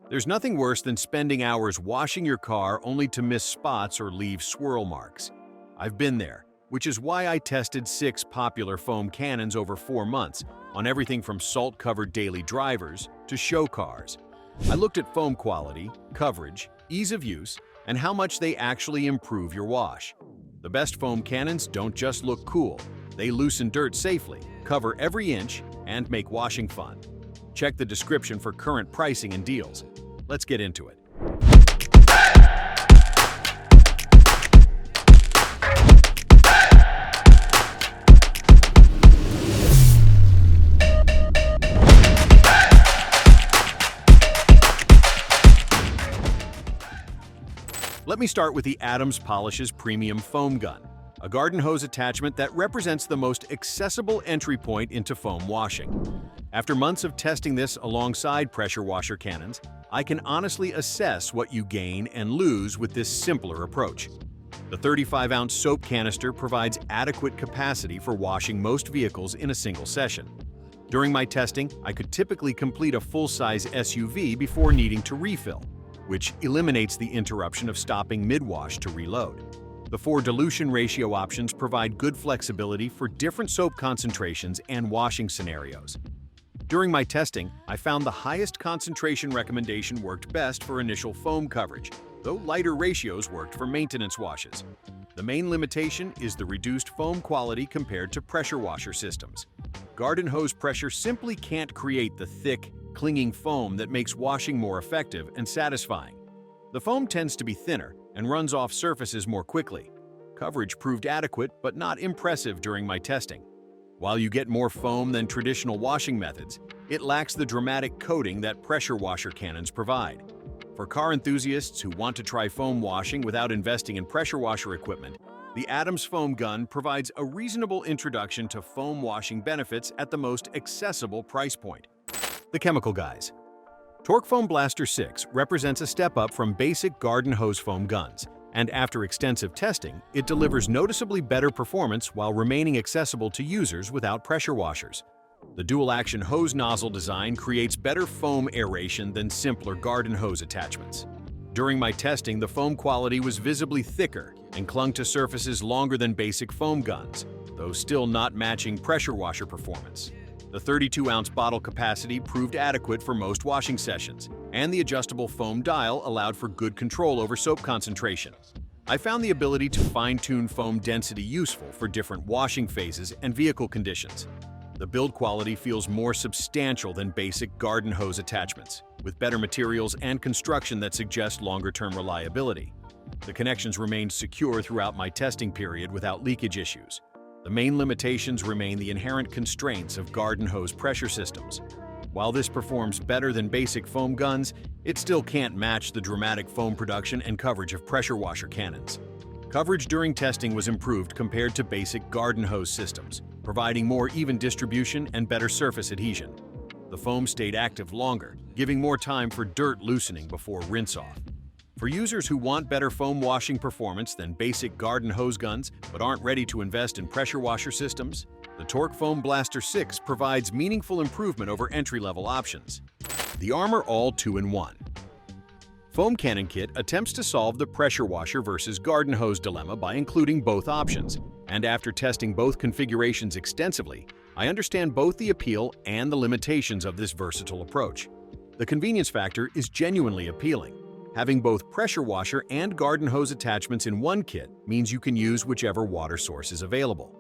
There's nothing worse than spending hours washing your car only to miss spots or leave swirl marks. I've been there, which is why I tested 6 popular foam cannons over 4 months on everything from salt-covered daily drivers to show cars. I looked at foam quality, coverage, ease of use, and how much they actually improve your wash. The best foam cannons don't just look cool, they loosen dirt safely, cover every inch, and make washing fun. Check the description for current pricing and deals. Let's get into it. Let me start with the Adams Polishes Premium Foam Gun, a garden hose attachment that represents the most accessible entry point into foam washing. After months of testing this alongside pressure washer cannons, I can honestly assess what you gain and lose with this simpler approach. The 35-ounce soap canister provides adequate capacity for washing most vehicles in a single session. During my testing, I could typically complete a full-size SUV before needing to refill, which eliminates the interruption of stopping mid-wash to reload. The 4 dilution ratio options provide good flexibility for different soap concentrations and washing scenarios. During my testing, I found the highest concentration recommendation worked best for initial foam coverage, though lighter ratios worked for maintenance washes. The main limitation is the reduced foam quality compared to pressure washer systems. Garden hose pressure simply can't create the thick, clinging foam that makes washing more effective and satisfying. The foam tends to be thinner and runs off surfaces more quickly. Coverage proved adequate but not impressive during my testing. While you get more foam than traditional washing methods, it lacks the dramatic coating that pressure washer cannons provide. For car enthusiasts who want to try foam washing without investing in pressure washer equipment, the Adams Foam Gun provides a reasonable introduction to foam washing benefits at the most accessible price point. The chemical guys. Torq Foam Blaster 6 represents a step up from basic garden hose foam guns, and after extensive testing, it delivers noticeably better performance while remaining accessible to users without pressure washers. The dual-action hose nozzle design creates better foam aeration than simpler garden hose attachments. During my testing, the foam quality was visibly thicker and clung to surfaces longer than basic foam guns, though still not matching pressure washer performance. The 32-ounce bottle capacity proved adequate for most washing sessions, and the adjustable foam dial allowed for good control over soap concentration. I found the ability to fine-tune foam density useful for different washing phases and vehicle conditions. The build quality feels more substantial than basic garden hose attachments, with better materials and construction that suggest longer-term reliability. The connections remained secure throughout my testing period without leakage issues. The main limitations remain the inherent constraints of garden hose pressure systems. While this performs better than basic foam guns, it still can't match the dramatic foam production and coverage of pressure washer cannons. Coverage during testing was improved compared to basic garden hose systems, providing more even distribution and better surface adhesion. The foam stayed active longer, giving more time for dirt loosening before rinse-off. For users who want better foam washing performance than basic garden hose guns but aren't ready to invest in pressure washer systems, the Torq Foam Blaster 6 provides meaningful improvement over entry-level options. The Armor All 2-in-1 Foam Cannon Kit attempts to solve the pressure washer versus garden hose dilemma by including both options, and after testing both configurations extensively, I understand both the appeal and the limitations of this versatile approach. The convenience factor is genuinely appealing. Having both pressure washer and garden hose attachments in one kit means you can use whichever water source is available.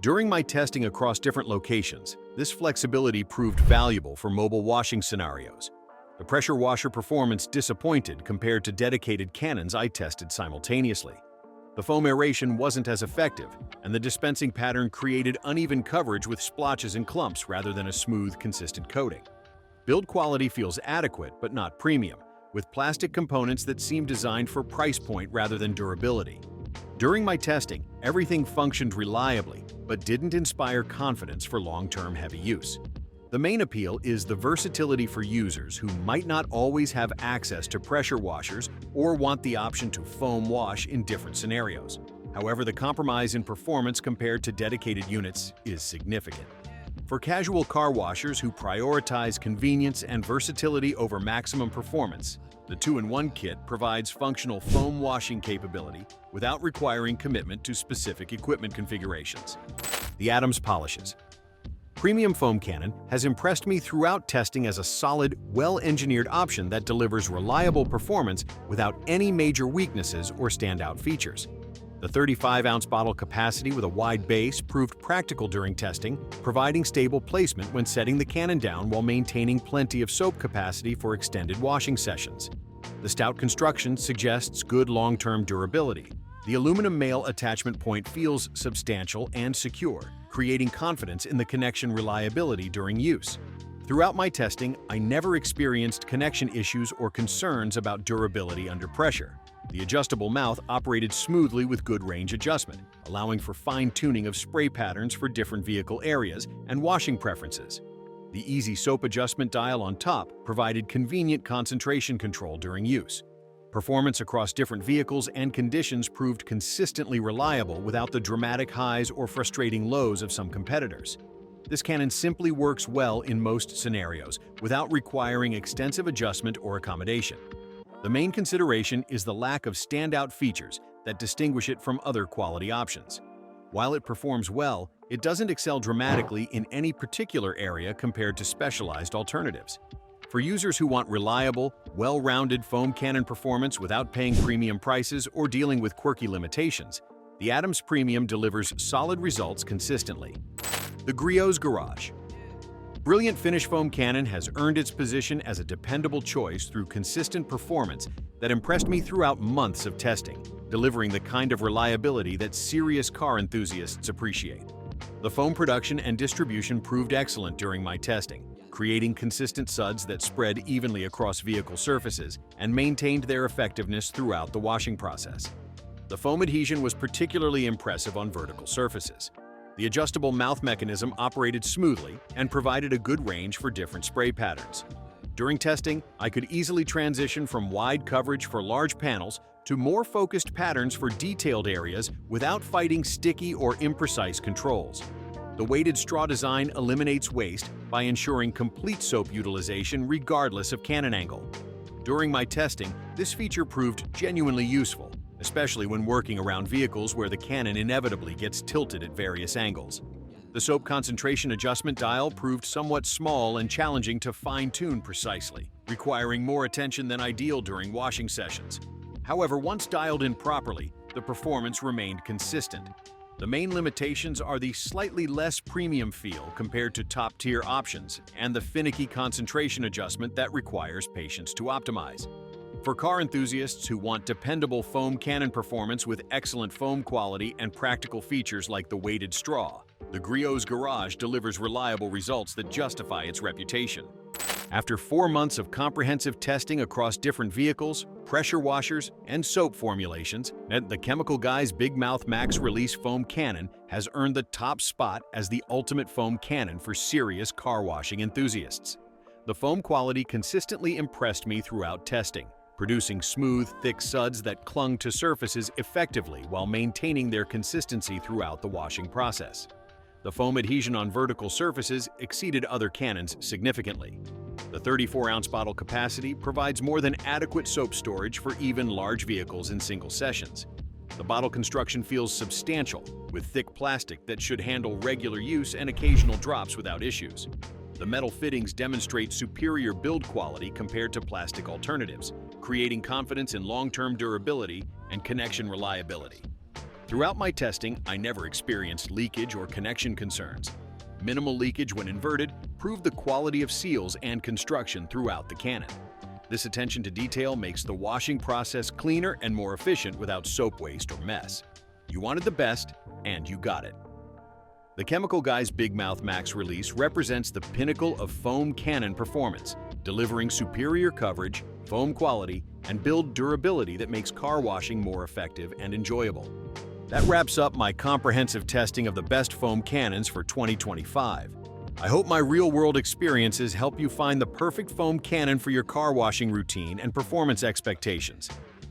During my testing across different locations, this flexibility proved valuable for mobile washing scenarios. The pressure washer performance disappointed compared to dedicated cannons I tested simultaneously. The foam aeration wasn't as effective, and the dispensing pattern created uneven coverage with splotches and clumps rather than a smooth, consistent coating. Build quality feels adequate but not premium, with plastic components that seem designed for price point rather than durability. During my testing, everything functioned reliably, but didn't inspire confidence for long-term heavy use. The main appeal is the versatility for users who might not always have access to pressure washers or want the option to foam wash in different scenarios. However, the compromise in performance compared to dedicated units is significant. For casual car washers who prioritize convenience and versatility over maximum performance, the 2-in-1 kit provides functional foam washing capability without requiring commitment to specific equipment configurations. The Adams Polishes. Premium Foam Cannon has impressed me throughout testing as a solid, well-engineered option that delivers reliable performance without any major weaknesses or standout features. The 35-ounce bottle capacity with a wide base proved practical during testing, providing stable placement when setting the cannon down while maintaining plenty of soap capacity for extended washing sessions. The stout construction suggests good long-term durability. The aluminum male attachment point feels substantial and secure, creating confidence in the connection reliability during use. Throughout my testing, I never experienced connection issues or concerns about durability under pressure. The adjustable mouth operated smoothly with good range adjustment, allowing for fine-tuning of spray patterns for different vehicle areas and washing preferences. The easy soap adjustment dial on top provided convenient concentration control during use. Performance across different vehicles and conditions proved consistently reliable without the dramatic highs or frustrating lows of some competitors. This cannon simply works well in most scenarios without requiring extensive adjustment or accommodation. The main consideration is the lack of standout features that distinguish it from other quality options. While it performs well, it doesn't excel dramatically in any particular area compared to specialized alternatives. For users who want reliable, well-rounded foam cannon performance without paying premium prices or dealing with quirky limitations, the Adams Premium delivers solid results consistently. The Griot's Garage. Brilliant Finish Foam Cannon has earned its position as a dependable choice through consistent performance that impressed me throughout months of testing, delivering the kind of reliability that serious car enthusiasts appreciate. The foam production and distribution proved excellent during my testing, creating consistent suds that spread evenly across vehicle surfaces and maintained their effectiveness throughout the washing process. The foam adhesion was particularly impressive on vertical surfaces. The adjustable mouth mechanism operated smoothly and provided a good range for different spray patterns. During testing, I could easily transition from wide coverage for large panels to more focused patterns for detailed areas without fighting sticky or imprecise controls. The weighted straw design eliminates waste by ensuring complete soap utilization regardless of cannon angle. During my testing, this feature proved genuinely useful, especially when working around vehicles where the cannon inevitably gets tilted at various angles. The soap concentration adjustment dial proved somewhat small and challenging to fine-tune precisely, requiring more attention than ideal during washing sessions. However, once dialed in properly, the performance remained consistent. The main limitations are the slightly less premium feel compared to top-tier options and the finicky concentration adjustment that requires patience to optimize. For car enthusiasts who want dependable foam cannon performance with excellent foam quality and practical features like the weighted straw, the Griot's Garage delivers reliable results that justify its reputation. After 4 months of comprehensive testing across different vehicles, pressure washers, and soap formulations, the Chemical Guy's Big Mouth Max Release Foam Cannon has earned the top spot as the ultimate foam cannon for serious car washing enthusiasts. The foam quality consistently impressed me throughout testing, producing smooth, thick suds that clung to surfaces effectively while maintaining their consistency throughout the washing process. The foam adhesion on vertical surfaces exceeded other cannons significantly. The 34-ounce bottle capacity provides more than adequate soap storage for even large vehicles in single sessions. The bottle construction feels substantial, with thick plastic that should handle regular use and occasional drops without issues. The metal fittings demonstrate superior build quality compared to plastic alternatives, creating confidence in long-term durability and connection reliability. Throughout my testing, I never experienced leakage or connection concerns. Minimal leakage when inverted proved the quality of seals and construction throughout the cannon. This attention to detail makes the washing process cleaner and more efficient without soap waste or mess. You wanted the best, and you got it. The Chemical Guy's Big Mouth Max Release represents the pinnacle of foam cannon performance, delivering superior coverage, foam quality, and build durability that makes car washing more effective and enjoyable. That wraps up my comprehensive testing of the best foam cannons for 2025. I hope my real-world experiences help you find the perfect foam cannon for your car washing routine and performance expectations.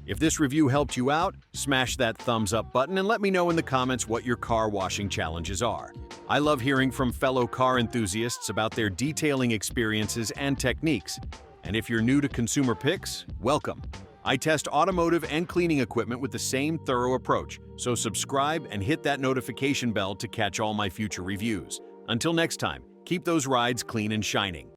If this review helped you out, smash that thumbs up button and let me know in the comments what your car washing challenges are. I love hearing from fellow car enthusiasts about their detailing experiences and techniques. And if you're new to Consumer Picks, welcome. I test automotive and cleaning equipment with the same thorough approach, so subscribe and hit that notification bell to catch all my future reviews. Until next time, keep those rides clean and shining.